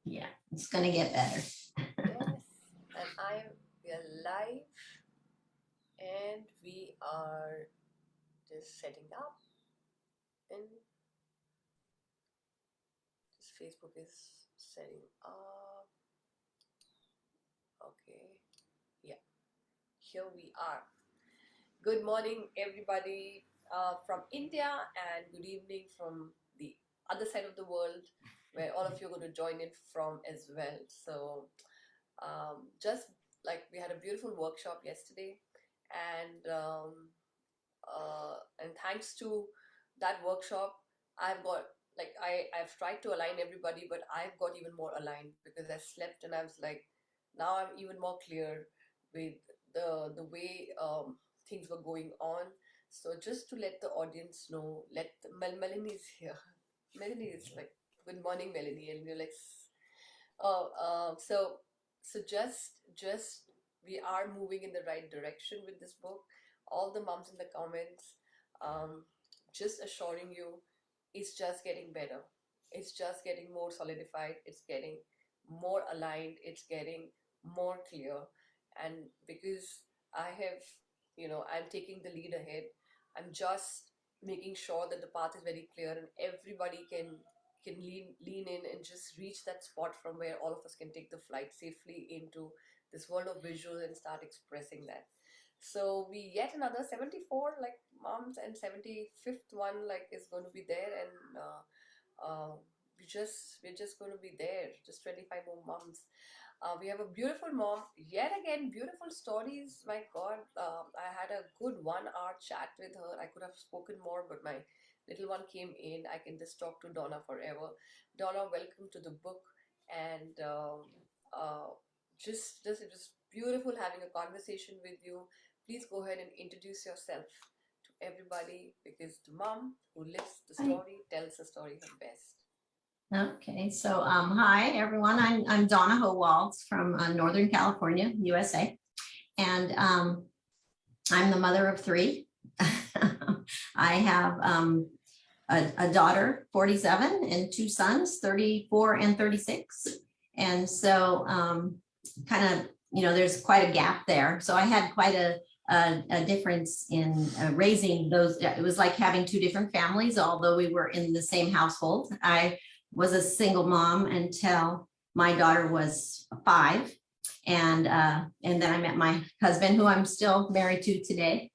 Yeah, it's going to get better. Yes, and we are live and we are just setting up and this Facebook is setting up. Okay, yeah, here we are. Good morning, everybody from India, and good evening from the other side of the world where all of you are going to join in from as well. So, just like we had a beautiful workshop yesterday, and and thanks to that workshop, I've got I've tried to align everybody, but I've got even more aligned because I slept and I was like, now I'm even more clear with the way things were going on. So just to let the audience know, Melanie is here. Melanie is like, good morning, Melanie, and you're like, oh, just we are moving in the right direction with this book. All the moms in the comments, um, just assuring you, it's just getting better. It's just getting more solidified. It's getting more aligned. It's getting more clear. And because I have, I'm taking the lead ahead. I'm just making sure that the path is very clear and everybody can lean in and just reach that spot from where all of us can take the flight safely into this world of visuals and start expressing that. So we yet another 74 like moms, and 75th one like is going to be there, and we're just going to be there, just 25 more moms. We have a beautiful mom, yet again, beautiful stories. My God, I had a good 1 hour chat with her. I could have spoken more, but my little one came in. I can just talk to Donna forever. Donna, welcome to the book, and just it was beautiful having a conversation with you. Please go ahead and introduce yourself to everybody because the mom who lives the Hi. story tells the story her best. Okay, so hi everyone. I'm Donna Howled from Northern California, USA, and I'm the mother of three. I have a daughter, 47, and two sons, 34 and 36. And so kind of, there's quite a gap there. So I had quite a difference in raising those. It was like having two different families, although we were in the same household. I was a single mom until my daughter was 5. And then I met my husband, who I'm still married to today.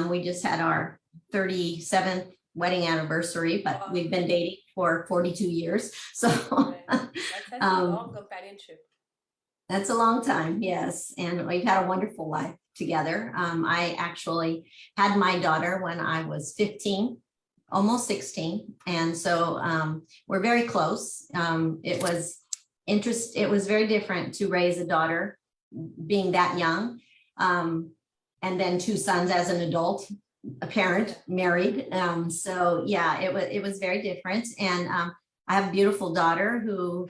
We just had our 37th wedding anniversary, but Wow. we've been dating for 42 years. So That's a long companionship. that's a long time, yes. And we've had a wonderful life together. I actually had my daughter when I was 15, almost 16. And so we're very close. It was very different to raise a daughter being that young. And then two sons as an adult, a parent, married. So yeah, it was very different. And I have a beautiful daughter who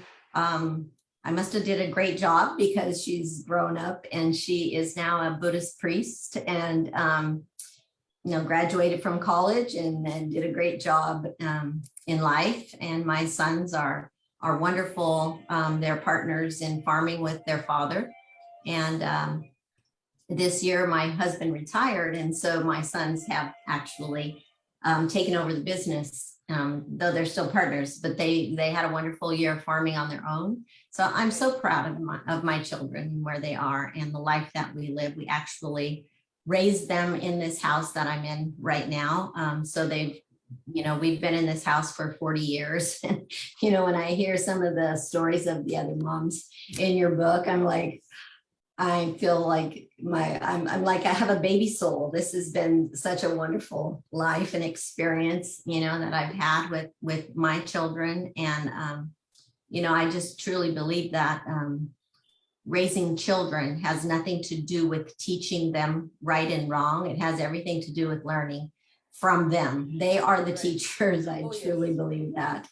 I must have did a great job because she's grown up and she is now a Buddhist priest and graduated from college and did a great job in life. And my sons are wonderful. They're partners in farming with their father. And this year my husband retired, and so my sons have actually taken over the business, though they're still partners, but they had a wonderful year farming on their own. So I'm so proud of my children and where they are and the life that we live. We actually raised them in this house that I'm in right now. So we've been in this house for 40 years. When I hear some of the stories of the other moms in your book, I'm like, I feel like I'm like, I have a baby soul. This has been such a wonderful life and experience, that I've had with my children. And, I just truly believe that raising children has nothing to do with teaching them right and wrong. It has everything to do with learning from them. They are the teachers. I truly believe that.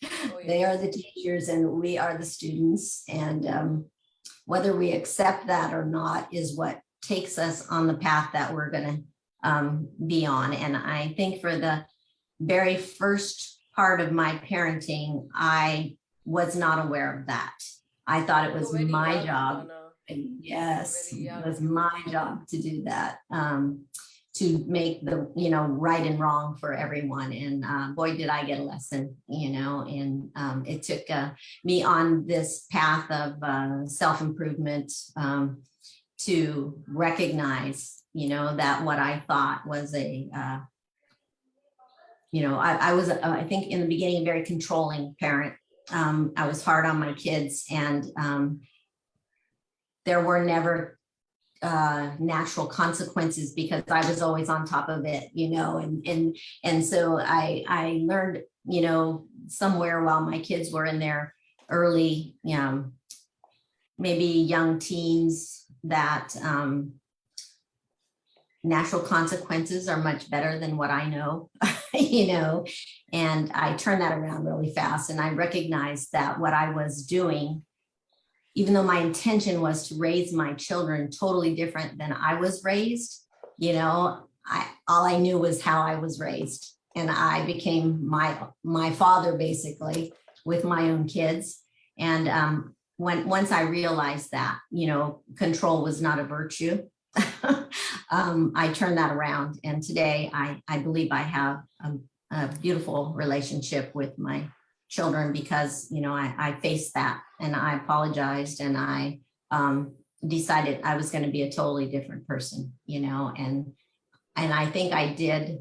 They are the teachers and we are the students. And whether we accept that or not is what takes us on the path that we're going to be on. And I think for the very first part of my parenting, I was not aware of that. I thought it You're was very my young, job. Donna. You're Yes, very it young. was You my job to do that, to make the, right and wrong for everyone. And boy, did I get a lesson, and it took me on this path of self-improvement, to recognize, that what I thought was I was, I think in the beginning, a very controlling parent. I was hard on my kids, and there were never natural consequences because I was always on top of it, and so I learned, somewhere while my kids were in their early, maybe young teens, that natural consequences are much better than what I know, and I turned that around really fast. And I recognized that what I was doing, even though my intention was to raise my children totally different than I was raised, all I knew was how I was raised. And I became my father, basically, with my own kids. And once I realized that, control was not a virtue, I turned that around. And today I believe I have a beautiful relationship with my children because, I faced that and I apologized, and I decided I was going to be a totally different person, and I think I did,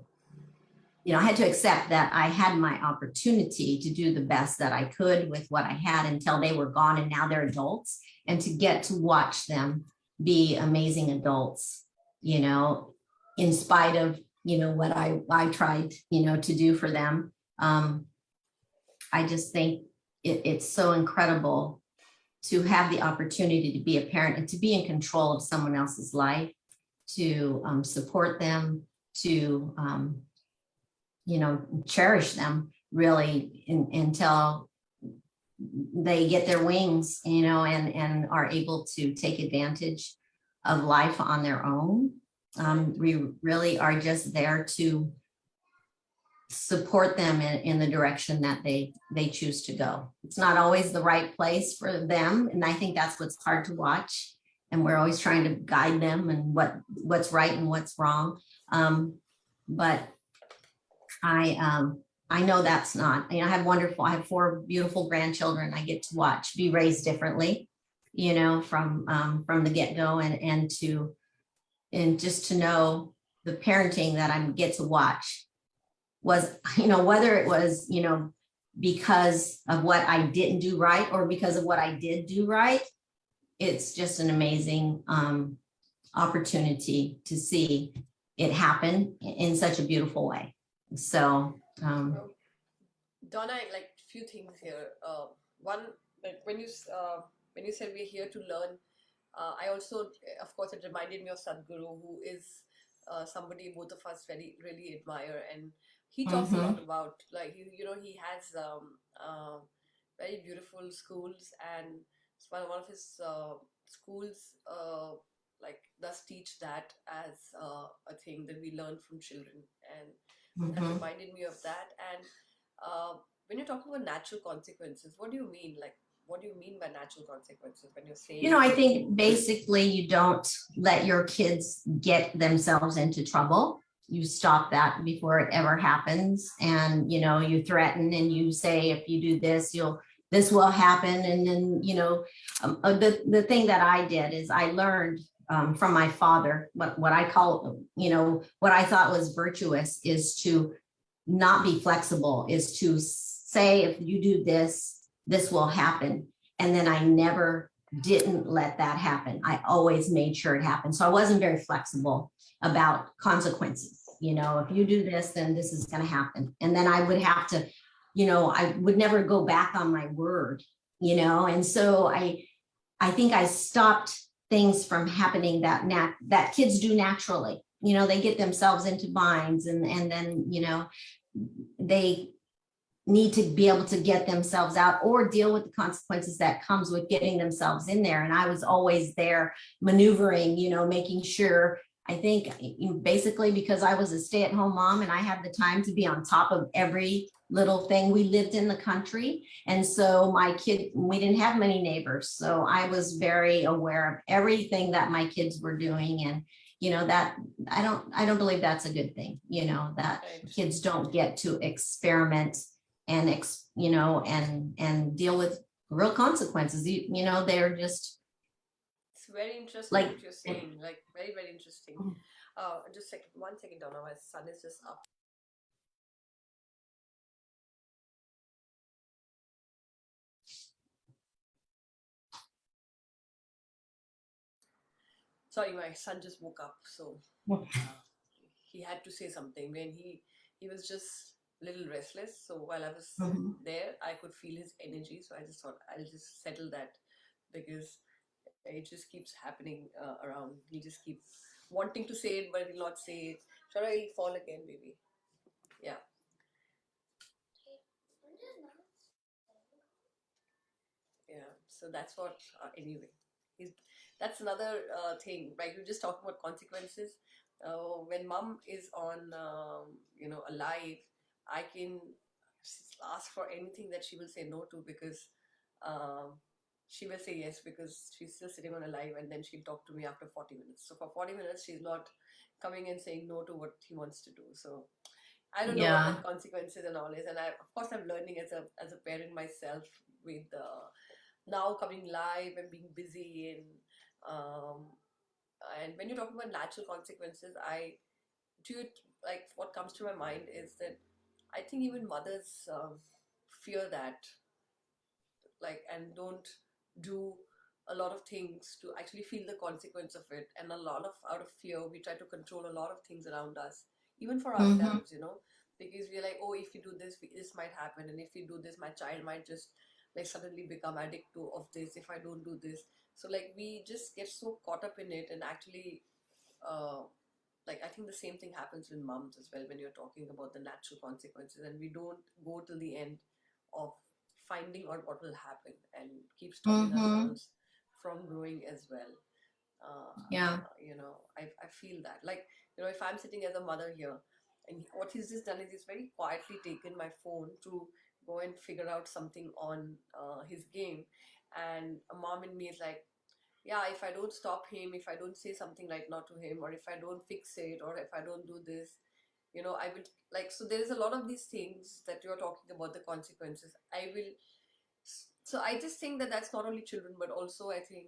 I had to accept that I had my opportunity to do the best that I could with what I had until they were gone, and now they're adults, and to get to watch them be amazing adults, in spite of, what I tried, to do for them. I just think it's so incredible to have the opportunity to be a parent and to be in control of someone else's life, to support them, to, cherish them really until they get their wings, and are able to take advantage of life on their own. We really are just there to support them in the direction that they choose to go. It's not always the right place for them, and I think that's what's hard to watch. And we're always trying to guide them and what's right and what's wrong. But I know that's not. I have 4 beautiful grandchildren I get to watch be raised differently, from the get-go, and just to know the parenting that I get to watch was, whether it was, because of what I didn't do right or because of what I did do right, it's just an amazing opportunity to see it happen in such a beautiful way. So, Donna, like few things here. One, like when you said we're here to learn, I also, of course, it reminded me of Sadhguru, who is somebody both of us really admire, and he talks a lot about, like, he has very beautiful schools, and one of his schools like does teach that as a thing that we learn from children, and that reminded me of that. And when you're talking about natural consequences, what do you mean? Like, what do you mean by natural consequences when you're saying? I think basically you don't let your kids get themselves into trouble. You stop that before it ever happens. And, you threaten and you say, if you do this, this will happen. And then, the thing that I did is I learned from my father, what I call, what I thought was virtuous is to not be flexible, is to say, if you do this, this will happen. And then I never didn't let that happen. I always made sure it happened. So I wasn't very flexible about consequences. If you do this, then this is going to happen. And then I would have to, I would never go back on my word, and so I think I stopped things from happening that kids do naturally. They get themselves into binds, and then, they need to be able to get themselves out or deal with the consequences that comes with getting themselves in there. And I was always there maneuvering, making sure, I think basically because I was a stay-at-home mom and I had the time to be on top of every little thing. We lived in the country. And so we didn't have many neighbors. So I was very aware of everything that my kids were doing. And, that I don't believe that's a good thing, that Right. kids don't get to experiment and, and deal with real consequences. They're just It's very interesting like, what you're saying. Like very, very interesting. Just second, 1 second, Donna. My son is just up. Sorry, my son just woke up, so he had to say something. When he was just a little restless. So while I was Mhm. there, I could feel his energy. So I just thought I'll just settle that because it just keeps happening around. He just keeps wanting to say it, but will not say it. Shall I fall again, baby? Yeah. Yeah, so that's what anyway is. That's another thing, right? You just talk about consequences. When mom is on alive, I can ask for anything that she will say no to, because um, she will say yes because she's still sitting on alive, and then she'll talk to me after 40 minutes. So for 40 minutes she's not coming and saying no to what he wants to do. So I don't know what Yeah. that consequences and all is, and of course I'm learning as a parent myself with now coming live and being busy, um, and when you're talking about natural consequences, I do it, like what comes to my mind is that I think even mothers fear that, like, and don't do a lot of things to actually feel the consequence of it, and a lot of out of fear we try to control a lot of things around us, even for Mhm. ourselves, because we're like, oh, if we do this, this might happen, and if we do this, my child might just like suddenly become addicted to of this if I don't do this. So like we just get so caught up in it, and actually uh, like I think the same thing happens with moms as well when you're talking about the natural consequences, and we don't go till the end of finding out what will happen, and keep stopping Mhm. ourselves from growing as well. Yeah. I feel that, like, if I'm sitting as a mother here, and what he's just done is he's very quietly taken my phone to go and figure out something on his game, and a mom in me is like, yeah, if I don't stop him, if I don't say something right now to him, or if I don't fix it, or if I don't do this, I will, like, so there is a lot of these things that you're talking about, the consequences. So I just think that that's not only children, but also I think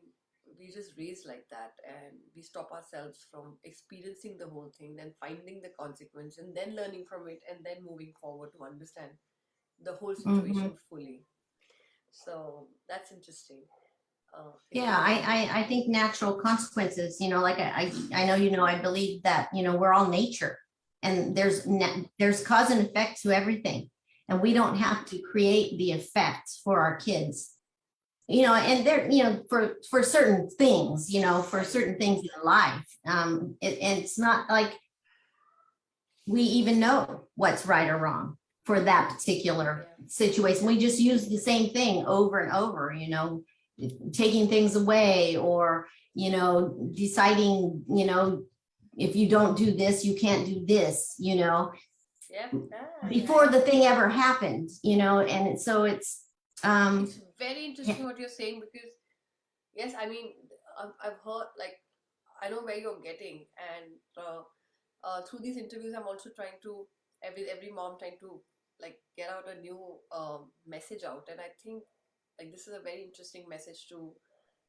we just raise like that, and we stop ourselves from experiencing the whole thing, then finding the consequence, and then learning from it, and then moving forward to understand the whole Mhm. situation fully. So that's interesting. Is Yeah, there anything? I think natural consequences, like I know, I believe that, we're all nature, and there's cause and effect to everything. And we don't have to create the effects for our kids, and they're, for certain things, for Right. certain things in life. And it's not like we even know what's right or wrong for that particular Yeah. situation. We just use the same thing over and over, taking things away, or, deciding, if you don't do this, you can't do this, Yeah. Ah, yeah. before the thing ever happened, and so It's very yeah. interesting what you're saying, because yes, I mean, I've heard, like, I know where you're getting, and through these interviews, I'm also trying to, every mom trying to like get out a new message out, and I think like this is a very interesting message to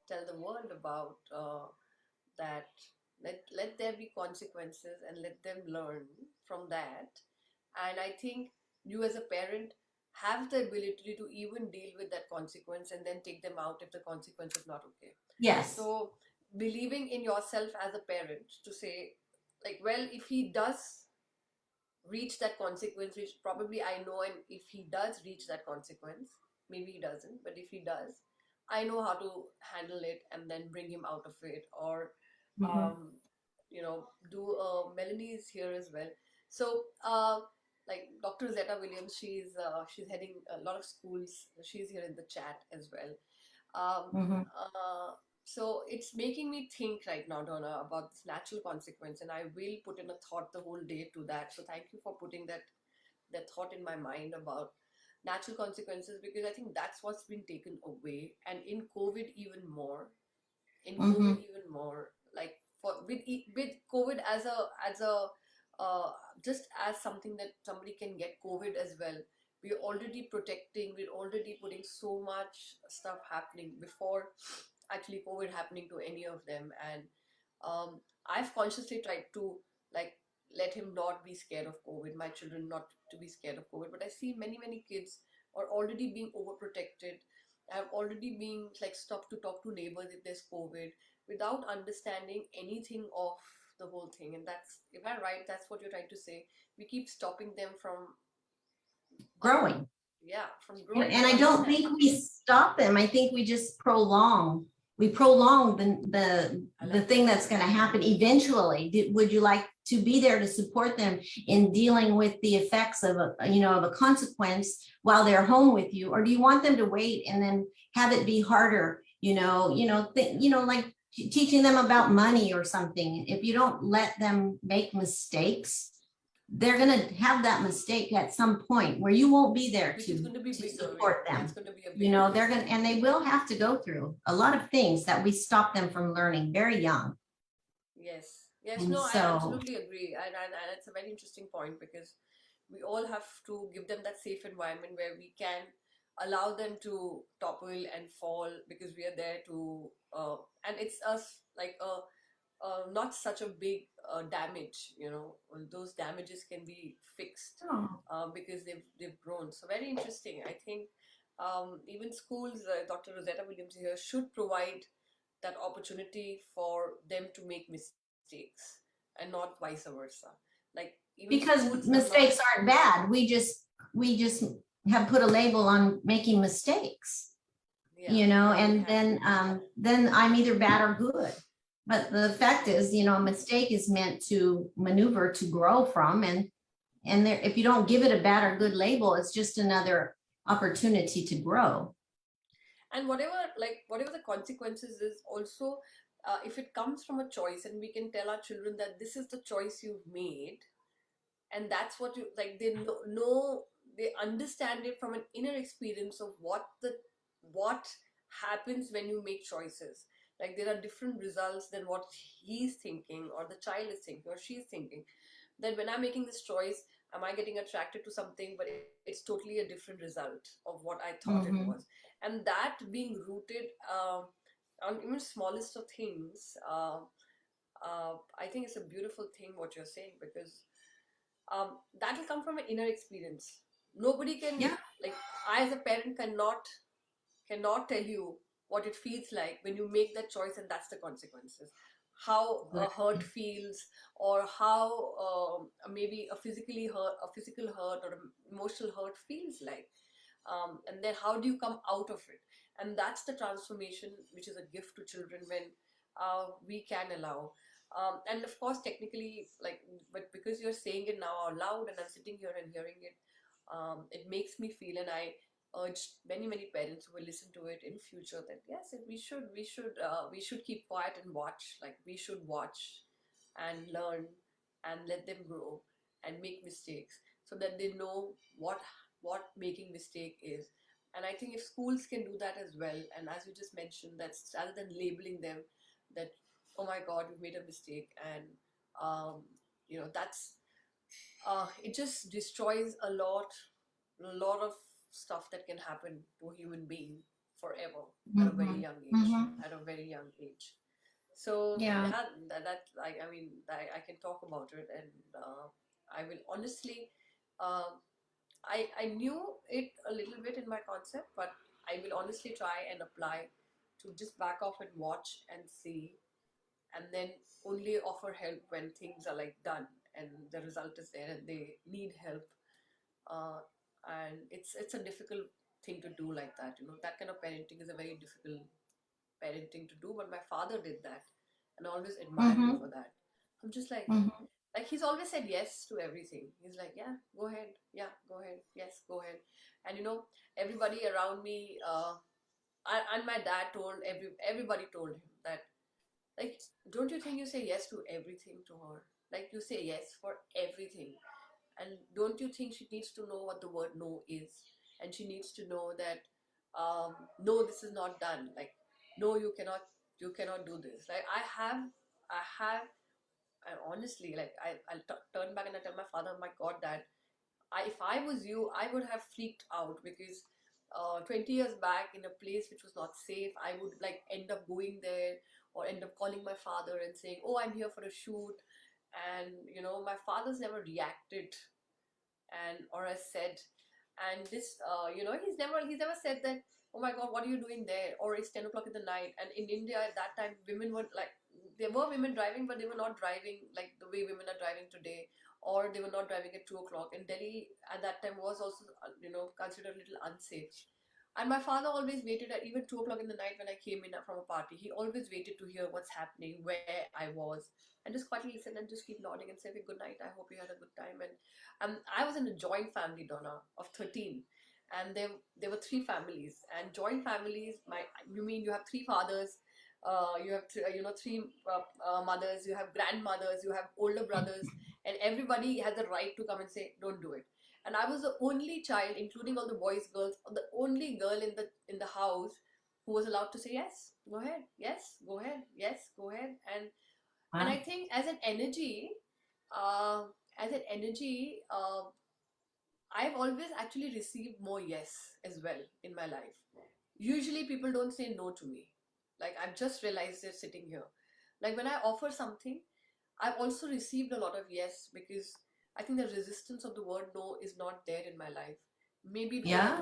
tell the world about, that let there be consequences, and let them learn from that. And I think you as a parent have the ability to even deal with that consequence, and then take them out if the consequence is not okay. Yes. So believing in yourself as a parent to say, like, well, if he does reach that consequence, which probably I know, and if he does reach that consequence, maybe he doesn't, but if he does, I know how to handle it and then bring him out of it. Or Mhm. um, do Melanie is here as well. So like Dr. Zeta Williams, she's heading a lot of schools. She's here in the chat as well. um, Mhm. uh, so it's making me think right now, Donna, about this natural consequence, and I will put in a thought the whole day to that. So thank you for putting that that thought in my mind about natural consequences, because I think that's what's been taken away, and in COVID even more. In Mm-hmm. COVID even more, like for with COVID as a uh, just as something that somebody can get COVID as well. We're already protecting, we're already putting so much stuff happening before actually COVID happening to any of them. And I've consciously tried to, like, let him not be scared of COVID, my children not to be scared of COVID. But I see many kids are already being overprotected, have already been like stopped to talk to neighbors if there's COVID, without understanding anything of the whole thing. And that's, if I'm right, that's what you're trying to say. We keep stopping them from, Growing. yeah, from And, growing and to I don't understand. think we stop them. I think we just prolong. We prolong I the like thing that. that's going to happen eventually. Would you like to be there to support them in dealing with the effects of of a consequence while they're home with you, or do you want them to wait and then have it be harder? Like teaching them about money or something. If you don't let them make mistakes, they're going to have that mistake at some point where you won't be there Which is going to be to bigger, support yeah. It's them. going to be a bigger They're mistake. going to, and they will have to go through a lot of things that we stop them from learning very young. Yes, yes, And no, I so, absolutely agree. And it's a very interesting point, because we all have to give them that safe environment where we can allow them to topple and fall, because we are there to, and it's us like not such a big damage, those damages can be fixed oh, because they've grown. So very interesting. I think even schools, Dr. Rosetta Williams here, should provide that opportunity for them to make mistakes and not vice versa. Like even because schools are not, mistakes aren't bad. We just have put a label on making mistakes, yeah, yeah, we and have. then I'm either bad or good. But the fact Yeah. is, a mistake is meant to maneuver to grow from, and there, if you don't give it a bad or good label, it's just another opportunity to grow. And whatever the consequences is also, if it comes from a choice, and we can tell our children that this is the choice you've made, and that's what you like, they know, they understand it from an inner experience of what happens when you make choices. Like there are different results than what he's thinking, or the child is thinking, or she's thinking. Then when I'm making this choice, am I getting attracted to something, but it's totally a different result of what I thought it Mm-hmm. was. And that being rooted on even smallest of things, I think it's a beautiful thing what you're saying, because that will come from an inner experience. Nobody can, Yeah. like, I as a parent cannot tell you what it feels like when you make that choice, and that's the consequences. How a hurt feels, or how maybe a physical hurt or an emotional hurt feels like, and then how do you come out of it? And that's the transformation, which is a gift to children when we can allow. And of course, technically, like, but because you're saying it now out loud, and I'm sitting here and hearing it, it makes me feel, and I urge many parents who will listen to it in future that yes, we should keep quiet and watch. Like we should watch and learn and let them grow and make mistakes, so that they know what making mistake is. And I think if schools can do that as well, and as you just mentioned, that's rather than labeling them that, oh my god, you made a mistake, and um, that's it just destroys a lot of stuff that can happen to a human being forever at a very Mm-hmm. young age. Mm-hmm. At a very young age. So Yeah. yeah, that like, I mean, I can talk about it, and I will honestly, uh, I knew it a little bit in my concept, but I will honestly try and apply to just back off and watch and see, and then only offer help when things are like done and the result is there and they need help. uh, and it's a difficult thing to do like that. That kind of parenting is a very difficult parenting to do, but my father did that, and I always admire him Mm-hmm. for that. I'm just Mm-hmm. like he's always said yes to everything. He's like, yeah, go ahead, yeah, go ahead, yes, go ahead. And everybody around me, and my dad told everybody told him that, like, don't you think you say yes to everything to her? Like, you say yes for everything. And don't you think she needs to know what the word no is? And she needs to know that no, this is not done. Like, no, you cannot do this. Like I have, and honestly, like I'll turn back and I tell my father, my God, Dad, if I was you, I would have freaked out because 20 years back in a place which was not safe, I would like end up going there or end up calling my father and saying, "Oh, I'm here for a shoot," and my father's never reacted and or has said, and this he's never said that, "Oh my God, what are you doing there?" or it's 10 o'clock in the night. And in India at that time, women were like, there were women driving, but they were not driving like the way women are driving today, or they were not driving at 2 o'clock. And Delhi at that time was also considered a little unsafe. And my father always waited at even 2 o'clock in the night when I came in from a party. He always waited to hear what's happening, where I was, and just quietly listen and just keep nodding and say, "Okay, good night. I hope you had a good time." And I was in a joint family, Donna, of 13. And there were three families. And joint families, you mean you have three fathers, you have three mothers, you have grandmothers, you have older brothers, and everybody has the right to come and say, "Don't do it." And I was the only child, including all the boys, girls, the only girl in the house who was allowed to say, "Yes, go ahead, yes, go ahead, yes, go ahead." And Wow. I think as an energy, uh, as an energy, I've always actually received more yes as well in my life. Usually people don't say no to me. Like, I've just realized they're sitting here. Like, when I offer something, I've also received a lot of yes, because I think the resistance of the word no is not there in my life. Maybe because Yeah.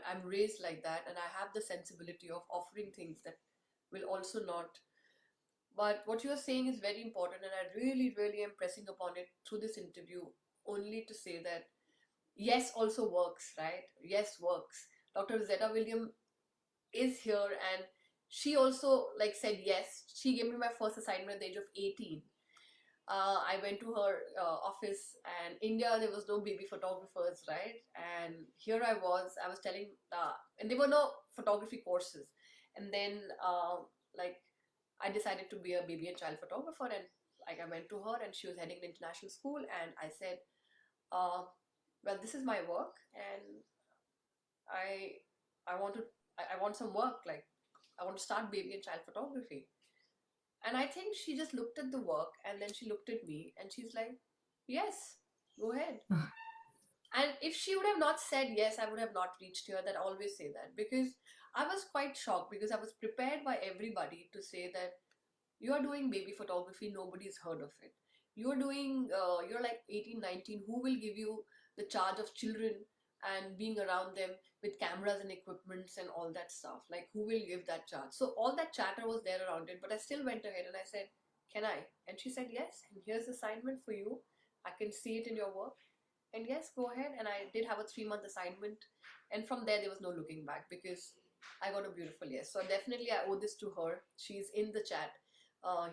I'm raised like that, and I have the sensibility of offering things that will also not. But what you're saying is very important, and I really, really am pressing upon it through this interview, only to say that yes also works, right? Yes works. Dr. Zeta William is here, and she also like said yes. She gave me my first assignment at the age of 18. I went to her office, and India there was no baby photographers, right? And here I was telling, and there were no photography courses. And then like I decided to be a baby and child photographer, and like I went to her, and she was heading an international school, and I said, uh, well, this is my work, and I I want to I want some work, like I want to start baby and child photography. And I think she just looked at the work, and then she looked at me, and she's like, "Yes, go ahead." And if she would have not said yes, I would have not reached here. That I always say that, because I was quite shocked, because I was prepared by everybody to say that you are doing baby photography, nobody's heard of it. You're like 18, 19, who will give you the charge of children and being around them with cameras and equipments and all that stuff? Like, who will give that charge? So all that chatter was there around it, but I still went ahead and I said, "Can I?" And she said, "Yes, and here's the assignment for you. I can see it in your work. And yes, go ahead." And I did have a 3-month assignment. And from there was no looking back, because I got a beautiful yes. So definitely I owe this to her. She's in the chat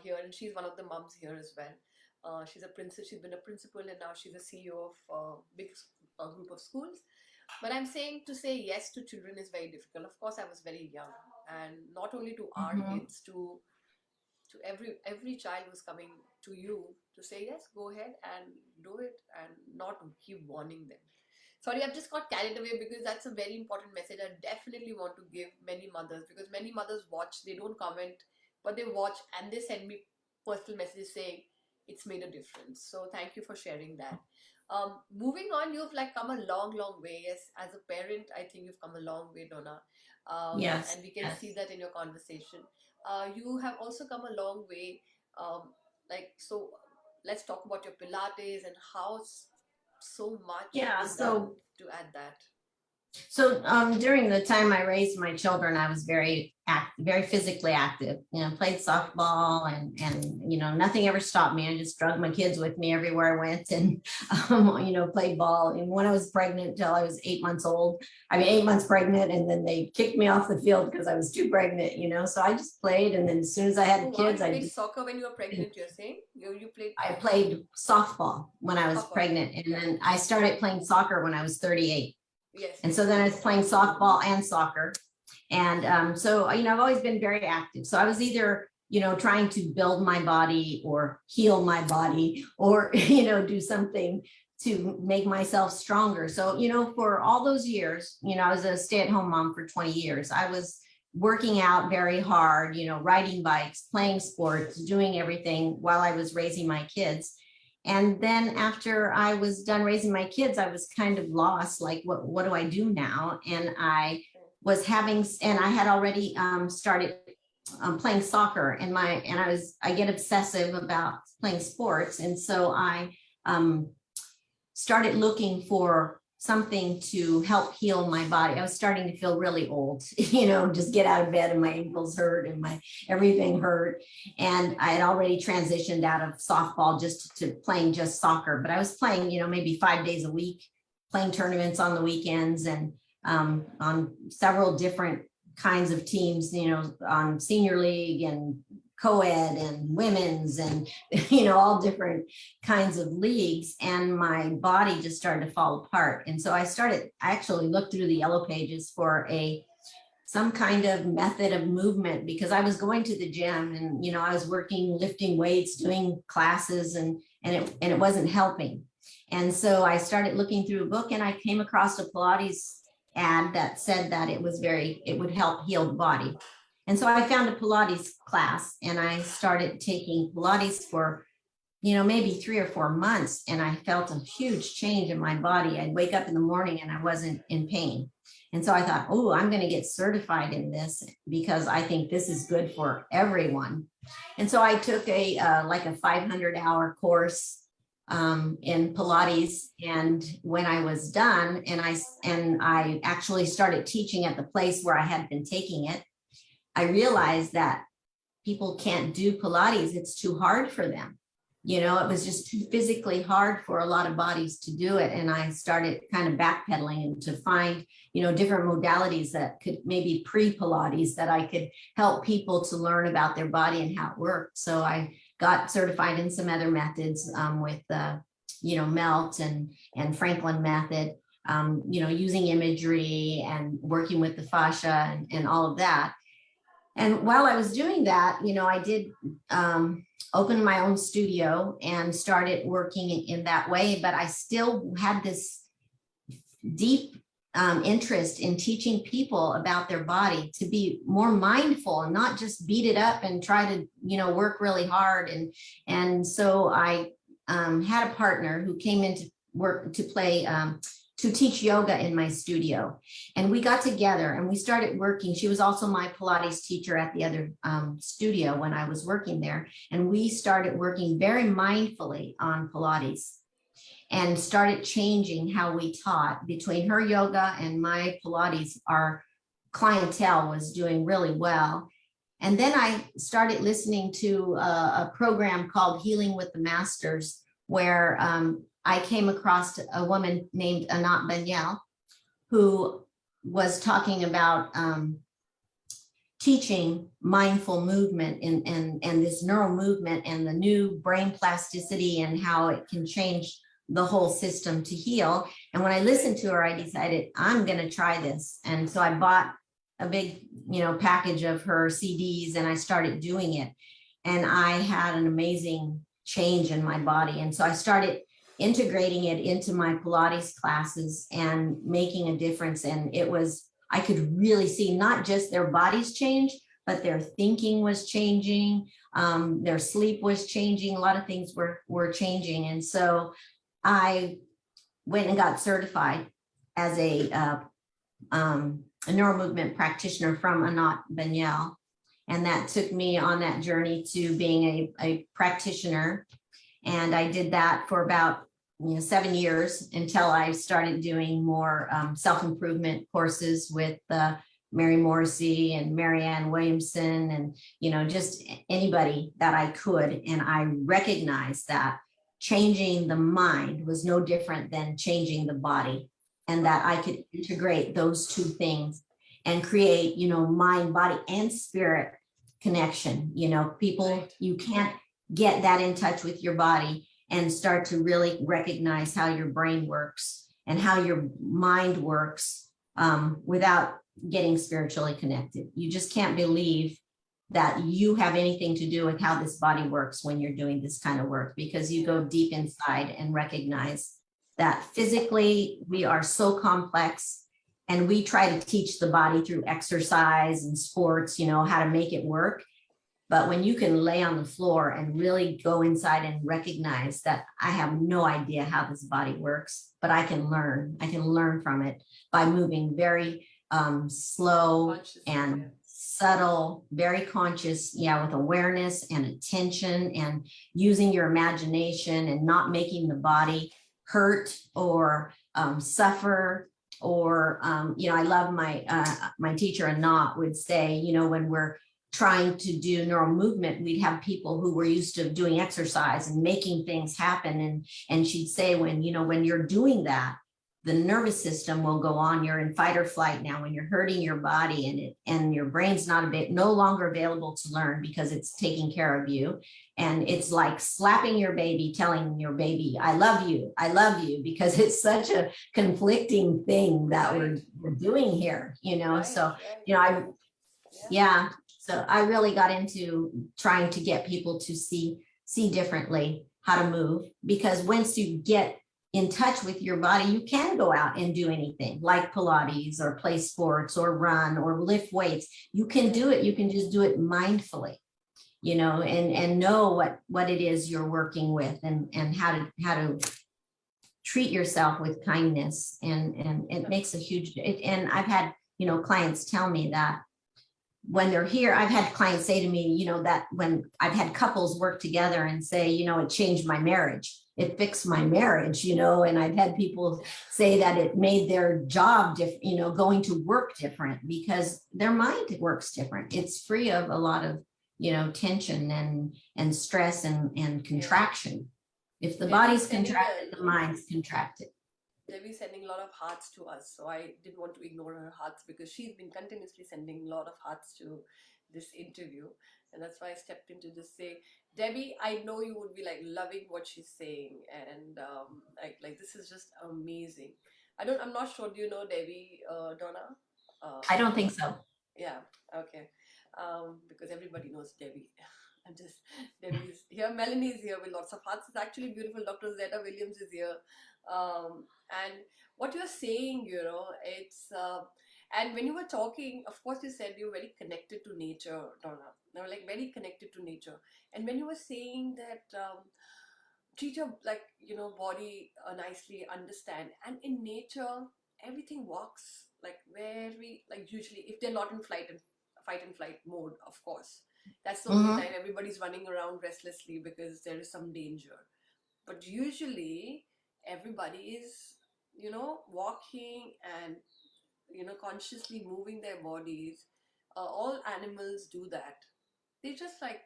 here, and she's one of the moms here as well. She's a princess. She's been a principal, and now she's a CEO of a big group of schools. But I'm saying, to say yes to children is very difficult. Of course, I was very young, and not only to our Mhm. kids, to every child who's coming to you, to say yes, go ahead and do it, and not keep warning them. Sorry, I've just got carried away, because that's a very important message I definitely want to give many mothers, because many mothers watch, they don't comment, but they watch and they send me personal messages saying it's made a difference. So thank you for sharing that. Moving on, you've like come a long, long way. Yes, as a parent, I think you've come a long way, Donna. Yes. And we can see Yes. that in your conversation. You have also come a long way. So let's talk about your Pilates and how so much Yeah. is done So to add that. during the time I raised my children, I was very physically active. Played Right. softball, and nothing ever stopped me. I just drug my kids with me everywhere I went, and played ball. And when I was pregnant, till I was 8 months old, I mean 8 months pregnant, and then they kicked me off the field because I was too pregnant. So I just played, and then as soon as I Oh had wow, kids, you played soccer when you were pregnant, you're saying? You played I played softball when I was softball. pregnant, and Yeah. then I started playing soccer when I was 38. Yes, And yes. so then I was playing softball and soccer. And so, I've always been very active. So I was either, trying to build my body or heal my body, or, do something to make myself stronger. So, for all those years, I was a stay-at-home mom for 20 years. I was working out very hard, riding bikes, playing sports, doing everything while I was raising my kids. And then after I was done raising my kids, I was kind of lost, like, what do I do now? And I had already started playing soccer, and I get obsessive about playing sports. And so I started looking for something to help heal my body. I was starting to feel really old, just get out of bed and my ankles hurt and everything hurt. And I had already transitioned out of softball just to playing just soccer, but I was playing, maybe 5 days a week, playing tournaments on the weekends, and on several different kinds of teams, on senior league and co-ed and women's and, all different kinds of leagues. And my body just started to fall apart. And so I actually looked through the yellow pages for some kind of method of movement, because I was going to the gym and, I was working, lifting weights, doing classes, and it wasn't helping. And so I started looking through a book, and I came across a Pilates ad that said that it would help heal the body. And so I found a Pilates class, and I started taking Pilates for, maybe 3 or 4 months. And I felt a huge change in my body. I'd wake up in the morning and I wasn't in pain. And so I thought, oh, I'm going to get certified in this, because I think this is good for everyone. And so I took a 500-hour course in Pilates. And when I was done, and I actually started teaching at the place where I had been taking it, I realized that people can't do Pilates. It's too hard for them. It was just too physically hard for a lot of bodies to do it. And I started kind of backpedaling and to find, different modalities that could maybe pre-Pilates that I could help people to learn about their body and how it worked. So I got certified in some other methods with the, Melt and Franklin method, using imagery and working with the fascia and all of that. And while I was doing that, I did open my own studio and started working in that way, but I still had this deep interest in teaching people about their body, to be more mindful and not just beat it up and try to, work really hard. And so I had a partner who came in to work to teach yoga in my studio. And we got together and we started working. She was also my Pilates teacher at the other studio when I was working there. And we started working very mindfully on Pilates and started changing how we taught. Between her yoga and my Pilates, our clientele was doing really well. And then I started listening to a program called Healing with the Masters, where I came across a woman named Anat Banyel, who was talking about teaching mindful movement and this neural movement and the new brain plasticity and how it can change the whole system to heal. And when I listened to her, I decided I'm going to try this. And so I bought a big, package of her CDs, and I started doing it. And I had an amazing change in my body. And so I started integrating it into my Pilates classes and making a difference. And I could really see not just their bodies change, but their thinking was changing. Their sleep was changing. A lot of things were changing. And so I went and got certified as a neuromovement practitioner from Anat Banyel. And that took me on that journey to being a practitioner. And I did that for about 7 years until I started doing more self-improvement courses with Mary Morrissey and Marianne Williamson and, just anybody that I could. And I recognized that changing the mind was no different than changing the body, and that I could integrate those two things and create, mind, body, and spirit connection. People, you can't get that in touch with your body and start to really recognize how your brain works and how your mind works without getting spiritually connected. You just can't believe that you have anything to do with how this body works when you're doing this kind of work, because you go deep inside and recognize that physically we are so complex, and we try to teach the body through exercise and sports, how to make it work. But when you can lay on the floor and really go inside and recognize that I have no idea how this body works, but I can learn from it by moving very slow Conscious, and yeah. subtle, very conscious, with awareness and attention, and using your imagination and not making the body hurt or suffer. Or, I love my teacher Anat would say, when we're trying to do neural movement, we'd have people who were used to doing exercise and making things happen. And she'd say, when you're doing that, the nervous system will go on. You're in fight or flight now when you're hurting your body, and your brain's no longer available to learn because it's taking care of you. And it's like slapping your baby, telling your baby, I love you, because it's such a conflicting thing that Right. we're doing here, Right, so, right. yeah. So I really got into trying to get people to see differently how to move, because once you get in touch with your body, you can go out and do anything like Pilates or play sports or run or lift weights. You can do it. You can just do it mindfully, and know what it is you're working with, and how to treat yourself with kindness. And it makes a huge, and I've had, clients tell me that when they're here, I've had clients say to me, that when I've had couples work together and say, it changed my marriage, it fixed my marriage, and I've had people say that it made their job different, going to work different, because their mind works different. It's free of a lot of, tension and stress and contraction. If the body's contracted, the mind's contracted. Debbie's sending a lot of hearts to us, so I didn't want to ignore her hearts, because she's been continuously sending a lot of hearts to this interview, and that's why I stepped in to just say, Debbie, I know you would be like loving what she's saying, and like this is just amazing. I'm not sure. Do you know Debbie, Donna? I don't think so. Yeah. Okay. Because everybody knows Debbie. I'm just Debbie's here. Melanie's here with lots of hearts. It's actually beautiful. Dr. Zeta Williams is here. And what you're saying, it's and when you were talking, of course, you said you're very connected to nature, Donna. You're like very connected to nature. And when you were saying that, treat your body nicely, understand, and in nature, everything walks like very like usually if they're not in fight and flight mode, of course. That's the only time everybody's running around restlessly because there is some danger. But usually everybody is, walking and, consciously moving their bodies. All animals do that. They just like,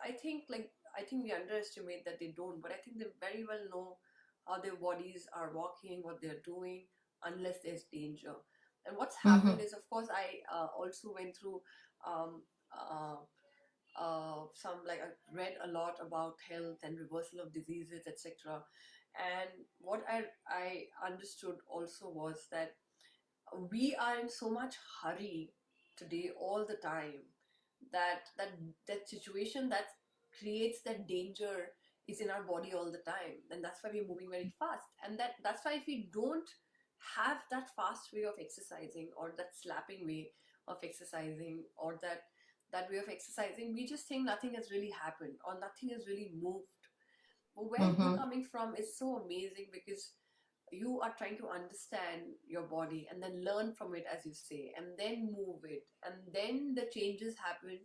I think we underestimate that they don't, but I think they very well know how their bodies are walking, what they're doing, unless there's danger. And what's happened is, of course, I also went through um, uh, some like I read a lot about health and reversal of diseases, etc. And what I understood also was that we are in so much hurry today all the time that situation that creates that danger is in our body all the time, and that's why we're moving very fast. And that's why if we don't have that fast way of exercising, or that slapping way of exercising, or that way of exercising, we just think nothing has really happened or nothing has really moved. But where you're coming from is so amazing, because you are trying to understand your body and then learn from it, as you say, and then move it, and then the changes happen.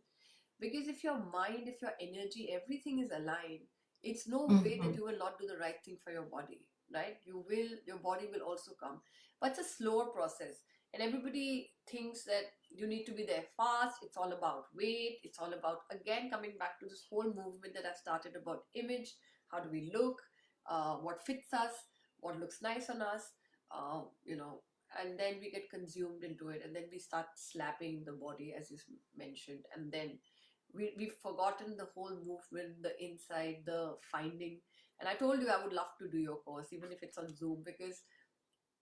Because if your mind, if your energy, everything is aligned, it's no way that you will not do the right thing for your body, right? Your body will also come. But it's a slower process. And everybody thinks that you need to be there fast. It's all about weight. It's all about, again, coming back to this whole movement that I've started about image. How do we look? What fits us? What looks nice on us? You know, and then we get consumed into it, and then we start slapping the body, as you mentioned, and then we've forgotten the whole movement, the inside, the finding. And I told you I would love to do your course, even if it's on Zoom, because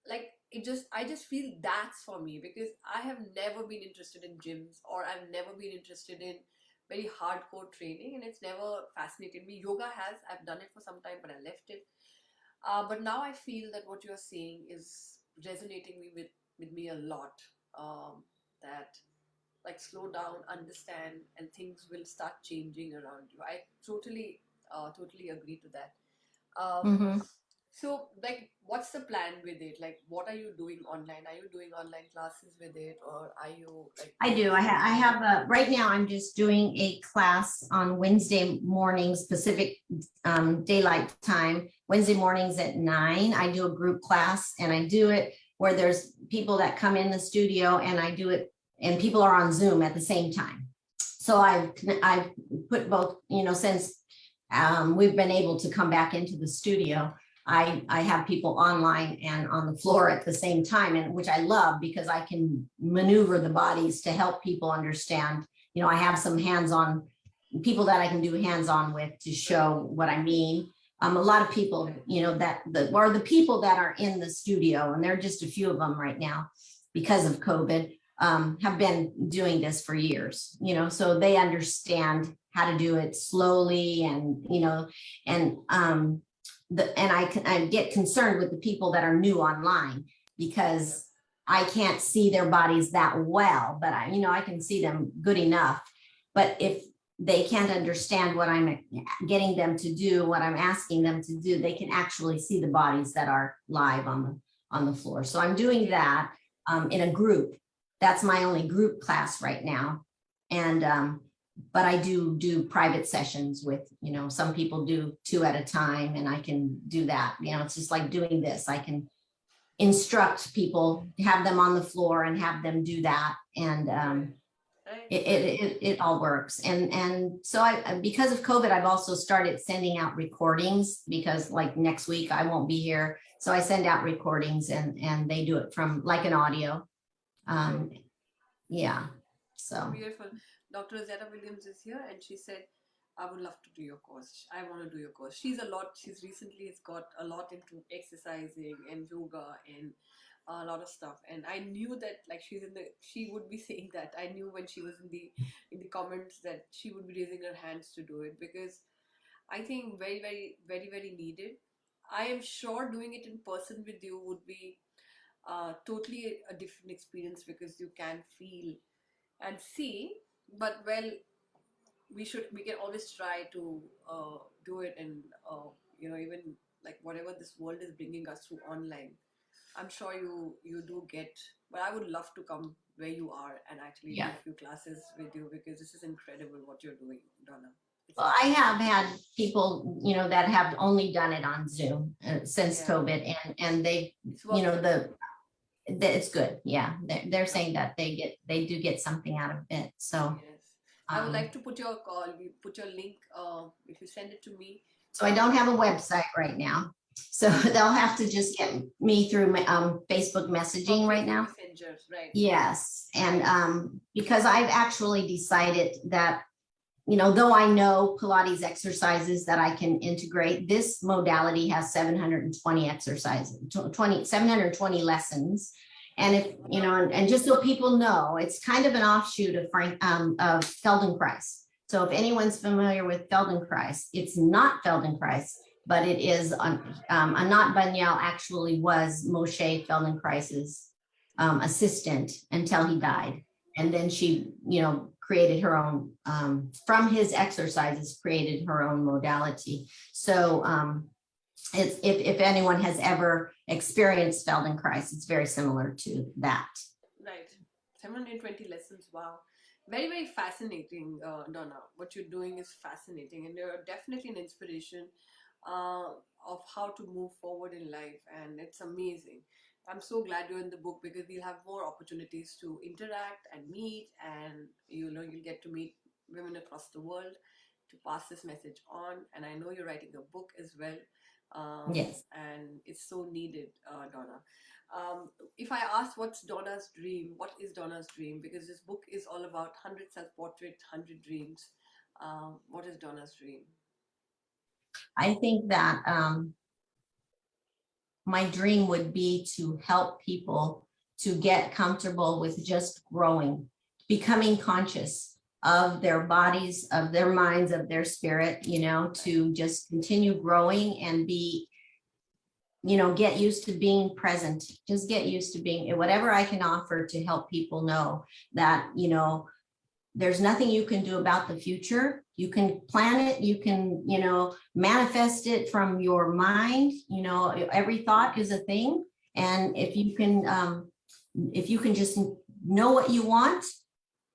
like I just feel that's for me, because I have never been interested in gyms, or I've never been interested in very hardcore training, and it's never fascinated me. Yoga has, I've done it for some time, but I left it. But now I feel that what you're saying is resonating with me a lot. That like slow down, understand, and things will start changing around you. I totally agree to that. Um, Mhm. so like, what's the plan with it? Like, what are you doing online? Are you doing online classes with it, or are you like I do. I focusing have on? right now I'm just doing a class on Wednesday mornings, Pacific daylight time, Wednesday mornings at 9. I do a group class and I do it where there's people that come in the studio and I do it and people are on Zoom at the same time. So I've put both, since we've been able to come back into the studio. I have people online and on the floor at the same time, and which I love because I can maneuver the bodies to help people understand. I have some hands-on people that I can do hands-on with to show what I mean. A lot of people, the people that are in the studio, and there are just a few of them right now because of COVID, have been doing this for years, so they understand how to do it slowly and, and I get concerned with the people that are new online because I can't see their bodies that well, but I can see them good enough. But if they can't understand what I'm getting them to do, what I'm asking them to do, they can actually see the bodies that are live on the floor. So I'm doing that in a group. That's my only group class right now. And but I do private sessions with, some people do 2 at a time and I can do that. It's just like doing this. I can instruct people, have them on the floor and have them do that. And Right, right. it all works. And so because of COVID, I've also started sending out recordings because like next week I won't be here. So I send out recordings and they do it from like an audio. Great. Um, yeah. So Beautiful. Dr. Zeta Williams is here, and she said, I would love to do your course. I want to do your course. She's recently has got a lot into exercising and yoga and a lot of stuff. And I knew that like she would be saying that. I knew when she was in the comments that she would be raising her hands to do it because I think very, very, very, very needed. I am sure doing it in person with you would be totally a different experience because you can feel and see, but well, we can always try to do it, and even like whatever this world is bringing us through online, I'm sure you do get, but I would love to come where you are and actually do yeah. a few classes with you because this is incredible what you're doing, Donna. It's Well, I have incredible. had people, that have only done it on Zoom since Yeah, COVID, and they, it's worked for them. it's good. Yeah, they're Yeah. saying that they do get something out of it. So, Yes, I would um, like to put your call, you put your link, if you send it to me. so I don't have a website right now. So they'll have to just get me through my Facebook From messaging right Facebook now. Messengers, right? Yes, and Right. because I've actually decided that though I know Pilates exercises that I can integrate, this modality has 720 exercises, 720 lessons. And if, and just so people know, it's kind of an offshoot of Feldenkrais. So if anyone's familiar with Feldenkrais, it's not Feldenkrais, but it is, Anat Banyal actually was Moshe Feldenkrais's assistant until he died. And then she, created her own, from his exercises, created her own modality. So if anyone has ever experienced Feldenkrais, it's very similar to that. Right. 720 lessons. Wow. Very, very fascinating, Donna. What you're doing is fascinating, and you're definitely an inspiration of how to move forward in life, and it's amazing. I'm so glad you're in the book because we'll have more opportunities to interact and meet, and you'll get to meet women across the world to pass this message on. And I know you're writing a book as well, Yes. and it's so needed, Donna. If I ask what's Donna's dream, what is Donna's dream? Because this book is all about 100 self portraits, 100 dreams. What is Donna's dream? I think that my dream would be to help people to get comfortable with just growing, becoming conscious of their bodies, of their minds, of their spirit, to just continue growing and be get used to being present. Just get used to being whatever I can offer to help people know that, there's nothing you can do about the future. You can plan it, you can, manifest it from your mind. Every thought is a thing. And if you can just know what you want,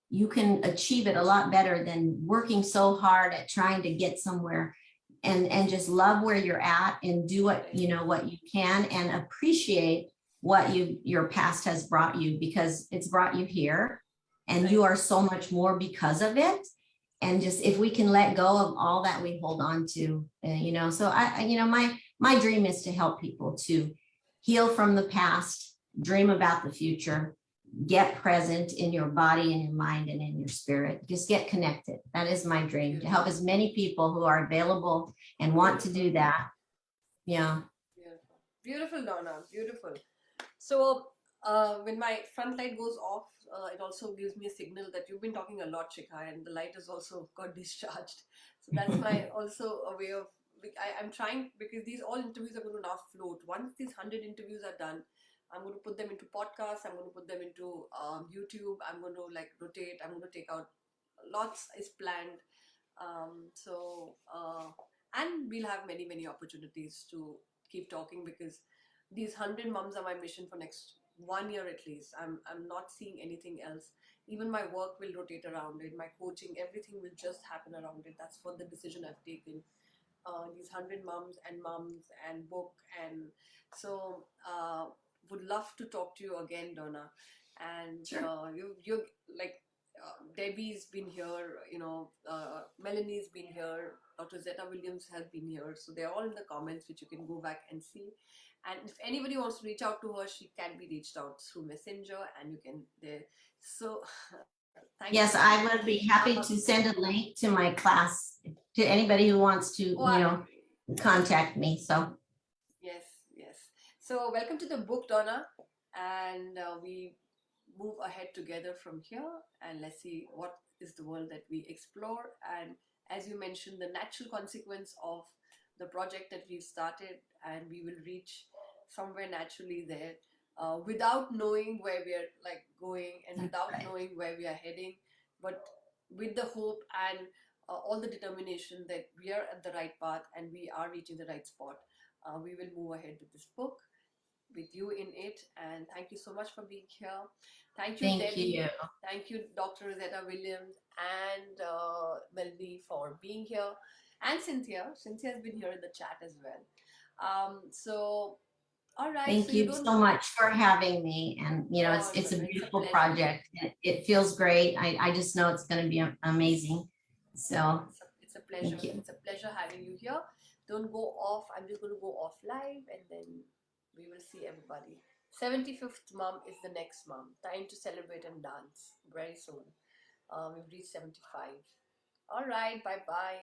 you can achieve it a lot better than working so hard at trying to get somewhere. And just love where you're at and do what you can, and appreciate what your past has brought you, because it's brought you here, and you are so much more because of it. And just, if we can let go of all that we hold on to, so my dream is to help people to heal from the past, dream about the future, get present in your body and your mind and in your spirit. Just get connected. That is my dream, to help as many people who are available and want to do that. Yeah. Beautiful. Beautiful, Donna. Beautiful. So when my front light goes off, it also gives me a signal that you've been talking a lot, Shikha, and the light has also got discharged. So that's my also a way of, I'm trying, because these all interviews are going to now float. Once these 100 interviews are done, I'm going to put them into podcasts, I'm going to put them into YouTube, I'm going to rotate, I'm going to take out, lots is planned. And we'll have many, many opportunities to keep talking, because these 100 moms are my mission for next 1 year at least. I'm not seeing anything else. Even my work will rotate around it. My coaching, everything will just happen around it. That's what the decision I've taken. These 100 moms and book, and so would love to talk to you again, Donna. And Sure. you're like, Debbie's been here, Melanie's been here, Dr. Zeta Williams has been here. So they're all in the comments, which you can go back and see. And if anybody wants to reach out to her, she can be reached out through Messenger, and you can there. So thank Yes, you. I would be happy to send a link to my class to anybody who wants to, contact me. So Yes, yes. So welcome to the book, Donna, and we move ahead together from here, and let's see what is the world that we explore. And as you mentioned, the natural consequence of the project that we've started, and we will reach somewhere naturally there, without knowing where we are going, and without knowing where we are heading, but with the hope and all the determination that we are at the right path and we are reaching the right spot. We will move ahead with this book, with you in it. And thank you so much for being here. Thank you, thank Debbie. you. Thank you, Dr. Rosetta Williams and Melanie, for being here. And Cynthia. Cynthia has been here in the chat as well. All right. Thank So you you don't. so much for having me. And, it's a beautiful project. It feels great. I just know it's going to be amazing. So It's a pleasure. thank you. It's a pleasure having you here. Don't go off. I'm just going to go off live, and then we will see everybody. 75th mom is the next mom. Time to celebrate and dance very soon. We've reached 75. All right. Bye bye.